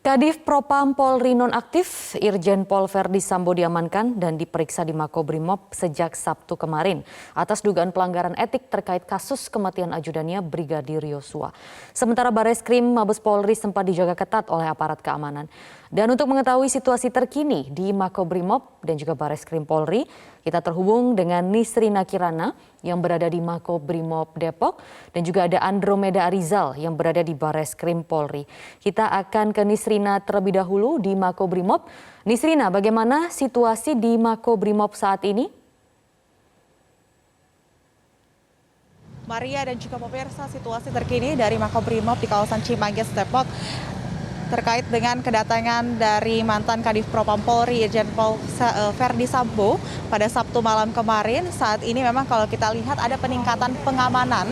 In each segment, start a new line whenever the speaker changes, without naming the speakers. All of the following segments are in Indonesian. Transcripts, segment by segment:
Kadif Propam Polri nonaktif Irjen Pol Verdi Sambo diamankan dan diperiksa di Makobrimob sejak Sabtu kemarin atas dugaan pelanggaran etik terkait kasus kematian ajudannya Brigadir Yosua. Sementara Bareskrim Mabes Polri sempat dijaga ketat oleh aparat keamanan. Dan untuk mengetahui situasi terkini di Makobrimob dan juga Bareskrim Polri, kita terhubung dengan Nisrina Kirana yang berada di Makobrimob Depok dan juga ada Andromeda Arizal yang berada di Bareskrim Polri. Kita akan ke Nisrina terlebih dahulu di Makobrimob. Nisrina, bagaimana situasi di Makobrimob saat ini?
Maria dan juga pemirsa, situasi terkini dari Makobrimob di kawasan Cimanggis Depok terkait dengan kedatangan dari mantan Kadif Propam Polri Irjen Pol Verdi Sambo pada Sabtu malam kemarin. Saat ini memang kalau kita lihat ada peningkatan pengamanan,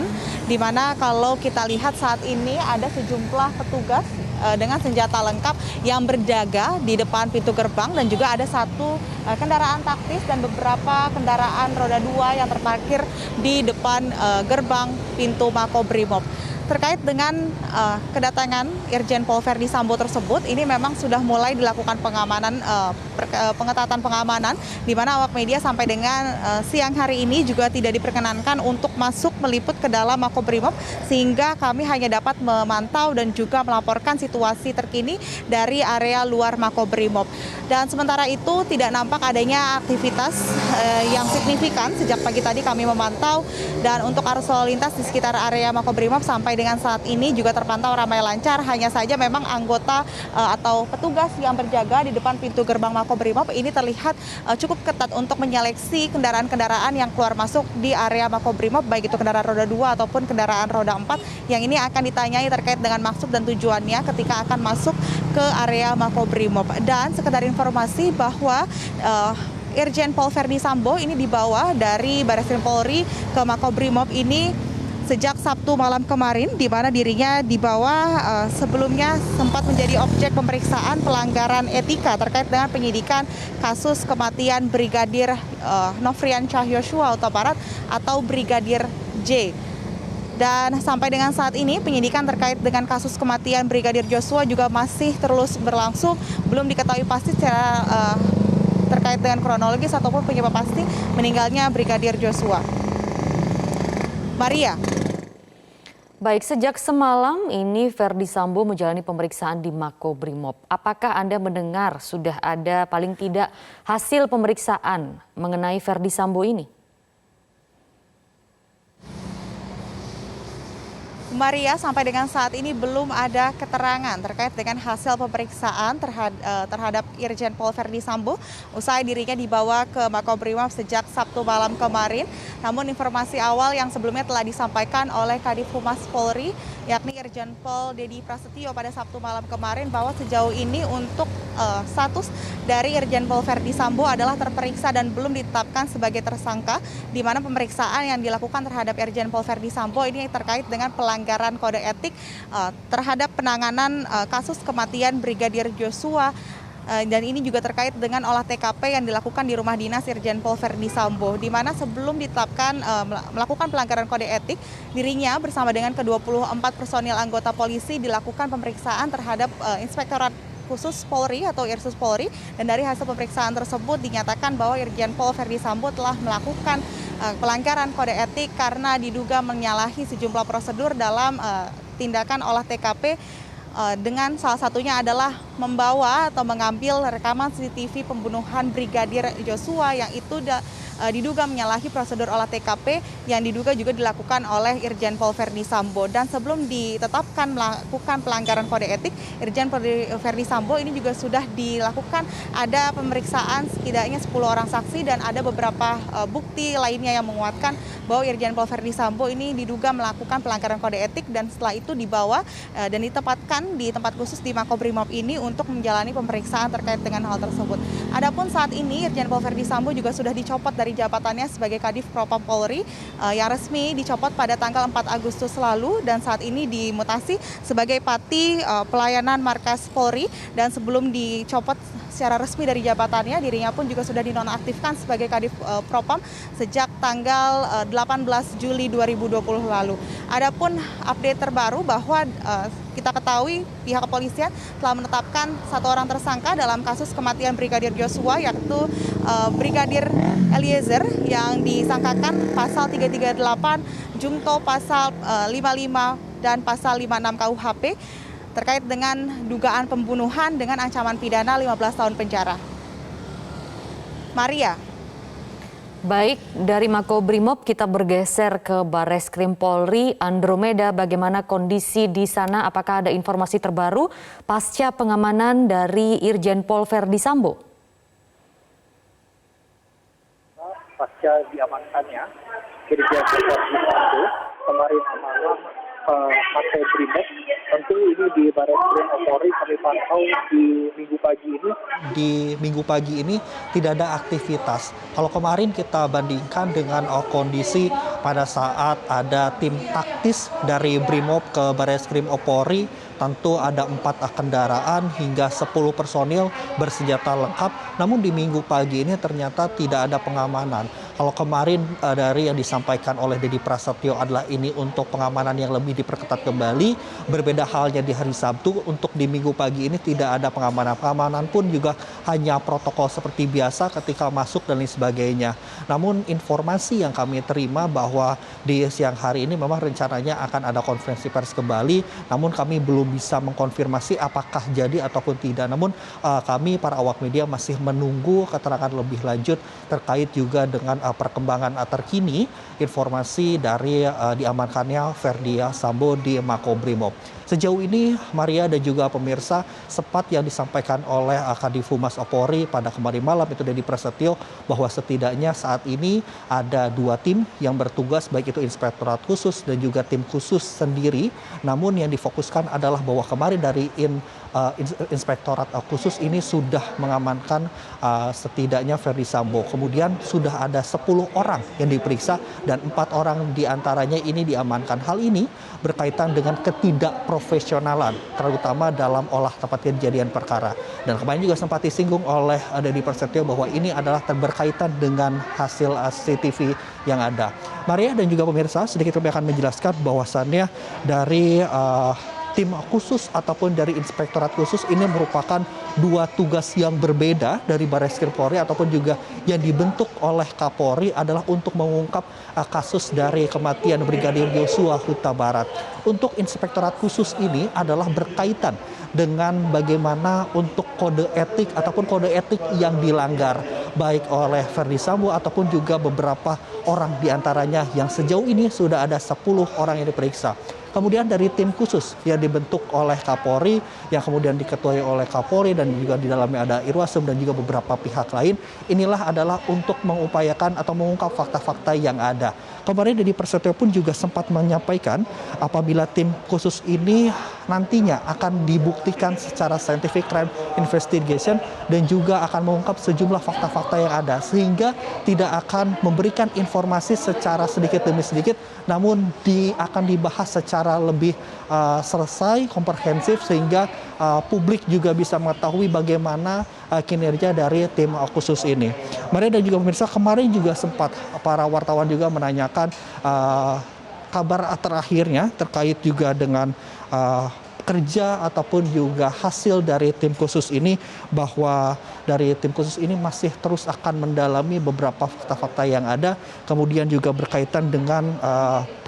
di mana kalau kita lihat saat ini ada sejumlah petugas dengan senjata lengkap yang berjaga di depan pintu gerbang, dan juga ada satu kendaraan taktis dan beberapa kendaraan roda 2 yang terparkir di depan gerbang pintu Makobrimob. Terkait dengan kedatangan Irjen Pol Verdi Sambo tersebut, ini memang sudah mulai dilakukan pengamanan, pengetatan pengamanan, di mana awak media sampai dengan siang hari ini juga tidak diperkenankan untuk masuk meliput ke dalam Makobrimob, sehingga kami hanya dapat memantau dan juga melaporkan situasi terkini dari area luar Makobrimob. Dan sementara itu tidak nampak adanya aktivitas yang signifikan sejak pagi tadi kami memantau, dan untuk arus lalu lintas di sekitar area Makobrimob sampai dengan saat ini juga terpantau ramai lancar. Hanya saja memang anggota atau petugas yang berjaga di depan pintu gerbang Makobrimob ini terlihat cukup ketat untuk menyeleksi kendaraan-kendaraan yang keluar masuk di area Makobrimob, baik itu kendaraan roda 2 ataupun kendaraan roda 4, yang ini akan ditanyai terkait dengan maksud dan tujuannya ketika akan masuk ke area Makobrimob. Dan sekedar informasi bahwa Irjen Pol Verdi Sambo ini dibawa dari Bareskrim Polri ke Makobrimob ini sejak Sabtu malam kemarin, di mana dirinya dibawa sebelumnya sempat menjadi objek pemeriksaan pelanggaran etika terkait dengan penyidikan kasus kematian Brigadir Nofrian Yosua Huta Barat atau Brigadir J. Dan sampai dengan saat ini penyidikan terkait dengan kasus kematian Brigadir Joshua juga masih terus berlangsung. Belum diketahui pasti secara terkait dengan kronologis ataupun penyebab pasti meninggalnya Brigadir Joshua. Maria.
Baik, sejak semalam ini Verdi Sambo menjalani pemeriksaan di Makobrimob. Apakah Anda mendengar sudah ada paling tidak hasil pemeriksaan mengenai Verdi Sambo ini?
Maria, sampai dengan saat ini belum ada keterangan terkait dengan hasil pemeriksaan terhadap Irjen Pol Verdi Sambo usai dirinya dibawa ke Makobrimob sejak Sabtu malam kemarin. Namun informasi awal yang sebelumnya telah disampaikan oleh Kadif Humas Polri, yakni Irjen Pol Dedi Prasetyo pada Sabtu malam kemarin, bahwa sejauh ini untuk status dari Irjen Pol Verdi Sambo adalah terperiksa dan belum ditetapkan sebagai tersangka, di mana pemeriksaan yang dilakukan terhadap Irjen Pol Verdi Sambo ini terkait dengan pelanggaran kode etik terhadap penanganan kasus kematian Brigadir Joshua. Dan ini juga terkait dengan olah TKP yang dilakukan di rumah dinas Irjen Pol Verdi Sambo, di mana sebelum ditetapkan melakukan pelanggaran kode etik, dirinya bersama dengan ke-24 personil anggota polisi dilakukan pemeriksaan terhadap Inspektorat Khusus Polri atau Irsus Polri, dan dari hasil pemeriksaan tersebut dinyatakan bahwa Irjen Pol Verdi Sambo telah melakukan pelanggaran kode etik karena diduga menyalahi sejumlah prosedur dalam tindakan olah TKP, dengan salah satunya adalah membawa atau mengambil rekaman CCTV pembunuhan Brigadir Joshua yang itu diduga menyalahi prosedur olah TKP yang diduga juga dilakukan oleh Irjen Pol Verdi Sambo. Dan sebelum ditetapkan melakukan pelanggaran kode etik, Irjen Pol Verdi Sambo ini juga sudah dilakukan ada pemeriksaan setidaknya 10 orang saksi dan ada beberapa bukti lainnya yang menguatkan bahwa Irjen Pol Verdi Sambo ini diduga melakukan pelanggaran kode etik, dan setelah itu dibawa dan ditempatkan di tempat khusus di Makobrimob ini untuk menjalani pemeriksaan terkait dengan hal tersebut. Adapun saat ini Irjen Pol Verdi Sambo juga sudah dicopot dari jabatannya sebagai Kadif Propam Polri yang resmi dicopot pada tanggal 4 Agustus lalu, dan saat ini dimutasi sebagai Pati Pelayanan Markas Polri. Dan sebelum dicopot secara resmi dari jabatannya, dirinya pun juga sudah dinonaktifkan sebagai Kadif Propam sejak tanggal 18 Juli 2020 lalu. Adapun update terbaru bahwa kita ketahui pihak kepolisian telah menetapkan 1 orang tersangka dalam kasus kematian Brigadir Joshua, yaitu Brigadir Eliezer yang disangkakan pasal 338, Junto pasal 55 dan pasal 56 KUHP terkait dengan dugaan pembunuhan dengan ancaman pidana 15 tahun penjara. Maria.
Baik, dari Makobrimob kita bergeser ke Barreskrim Polri. Andromeda, bagaimana kondisi di sana? Apakah ada informasi terbaru pasca pengamanan dari Irjen Pol Verdi Sambo?
Pasca diamankannya Irjen Pol Verdi Sambo kemarin malam Makobrimob, tentu ini di Barreskrim Polri kami pantau di minggu pagi ini tidak ada aktivitas. Kalau kemarin kita bandingkan dengan kondisi pada saat ada tim taktis dari Brimob ke Barreskrim Polri, tentu ada 4 kendaraan hingga 10 personil bersenjata lengkap. Namun di minggu pagi ini ternyata tidak ada pengamanan. Kalau kemarin dari yang disampaikan oleh Dedi Prasetyo adalah ini untuk pengamanan yang lebih diperketat kembali. Berbeda halnya di hari Sabtu, untuk di minggu pagi ini tidak ada pengamanan. Pengamanan pun juga hanya protokol seperti biasa ketika masuk dan lain sebagainya. Namun informasi yang kami terima bahwa di siang hari ini memang rencananya akan ada konferensi pers kembali. Namun kami belum bisa mengkonfirmasi apakah jadi ataupun tidak. Namun kami para awak media masih menunggu keterangan lebih lanjut terkait juga dengan perkembangan terkini informasi dari diamankannya Verdi Sambo di Makobrimob. Sejauh ini Maria dan juga pemirsa, sempat yang disampaikan oleh Kadif Humas Polri pada kemarin malam itu Dedi Prasetyo bahwa setidaknya saat ini ada 2 tim yang bertugas, baik itu Inspektorat Khusus dan juga tim khusus sendiri. Namun yang difokuskan adalah bahwa kemarin dari Inspektorat Khusus ini sudah mengamankan setidaknya Verdi Sambo. Kemudian sudah ada 10 orang yang diperiksa dan 4 orang diantaranya ini diamankan. Hal ini berkaitan dengan ketidakprofesionalan, terutama dalam olah tempat kejadian perkara. Dan kemarin juga sempat disinggung oleh Dedi Prasetyo bahwa ini adalah berkaitan dengan hasil CCTV yang ada. Maria dan juga pemirsa, sedikit kami akan menjelaskan bahwasannya dari tim khusus ataupun dari Inspektorat Khusus ini merupakan 2 tugas yang berbeda dari Barreskrim Polri ataupun juga yang dibentuk oleh Kapolri adalah untuk mengungkap kasus dari kematian Brigadir Joshua Huta Barat. Untuk Inspektorat Khusus ini adalah berkaitan dengan bagaimana untuk kode etik ataupun kode etik yang dilanggar baik oleh Verdi Sambo ataupun juga beberapa orang diantaranya yang sejauh ini sudah ada 10 orang yang diperiksa. Kemudian dari tim khusus yang dibentuk oleh Kapolri, yang kemudian diketuai oleh Kapolri dan juga di dalamnya ada Irwasum dan juga beberapa pihak lain, inilah adalah untuk mengupayakan atau mengungkap fakta-fakta yang ada. Kemarin Dedi Prasetyo pun juga sempat menyampaikan apabila tim khusus ini nantinya akan dibuktikan secara scientific crime investigation dan juga akan mengungkap sejumlah fakta-fakta yang ada sehingga tidak akan memberikan informasi secara sedikit demi sedikit, namun akan dibahas secara lebih selesai, komprehensif sehingga publik juga bisa mengetahui bagaimana kinerja dari tim khusus ini. Maria dan juga pemirsa, kemarin juga sempat para wartawan juga menanyakan kabar terakhirnya terkait juga dengan kerja ataupun juga hasil dari tim khusus ini, bahwa dari tim khusus ini masih terus akan mendalami beberapa fakta-fakta yang ada, kemudian juga berkaitan dengan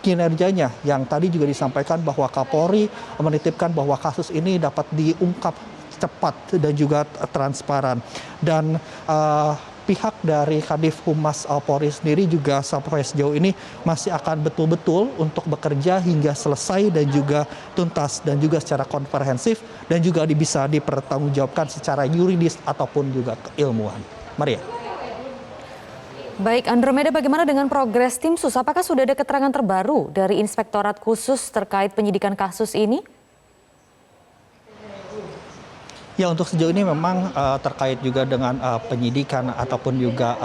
kinerjanya yang tadi juga disampaikan bahwa Kapolri menitipkan bahwa kasus ini dapat diungkap cepat dan juga transparan. Dan pihak dari Kadif Humas Polri sendiri juga sampai sejauh ini masih akan betul-betul untuk bekerja hingga selesai dan juga tuntas dan juga secara komprehensif dan juga bisa dipertanggungjawabkan secara yuridis ataupun juga keilmuan. Maria.
Baik, Andromeda, bagaimana dengan progres tim sus? Apakah sudah ada keterangan terbaru dari Inspektorat Khusus terkait penyidikan kasus ini?
Ya, untuk sejauh ini memang terkait juga dengan penyidikan ataupun juga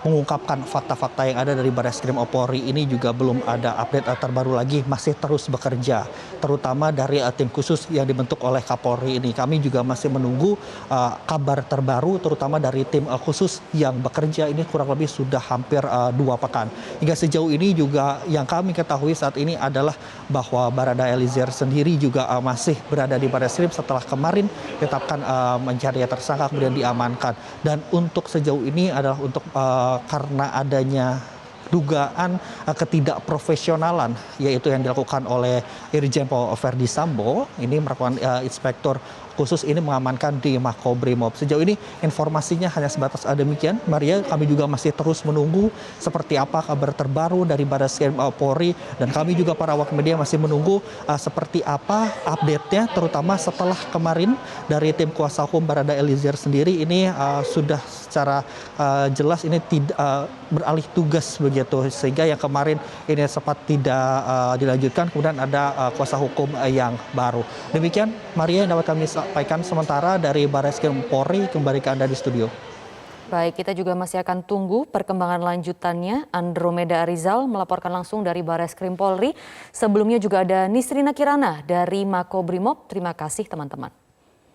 mengungkapkan fakta-fakta yang ada dari Barreskrim Polri ini juga belum ada update terbaru lagi, masih terus bekerja, terutama dari tim khusus yang dibentuk oleh Kapolri ini. Kami juga masih menunggu kabar terbaru, terutama dari tim khusus yang bekerja ini kurang lebih sudah hampir 2 pekan. Hingga sejauh ini juga yang kami ketahui saat ini adalah bahwa Barada Eliezer sendiri juga masih berada di Barreskrim setelah kemarin ditetapkan mencari tersangka kemudian diamankan. Dan untuk sejauh ini adalah untuk karena adanya dugaan ketidakprofesionalan yaitu yang dilakukan oleh Irjen Pol Verdi Sambo, ini merupakan inspektur khusus ini mengamankan di Makobrimob. Sejauh ini informasinya hanya sebatas demikian. Maria, kami juga masih terus menunggu seperti apa kabar terbaru dari Barreskrim Polri, dan kami juga para awak media masih menunggu seperti apa update-nya, terutama setelah kemarin dari tim kuasa hukum Barada Eliezer sendiri ini sudah secara jelas ini tidak beralih tugas begitu, sehingga yang kemarin ini sempat tidak dilanjutkan, kemudian ada kuasa hukum yang baru. Demikian Maria yang dapat kami sampaikan sementara dari Barreskrim Polri. Kembali ke Anda di studio.
Baik, kita juga masih akan tunggu perkembangan lanjutannya. Andromeda Arizal melaporkan langsung dari Barreskrim Polri. Sebelumnya juga ada Nisrina Kirana dari Makobrimob. Terima kasih teman-teman.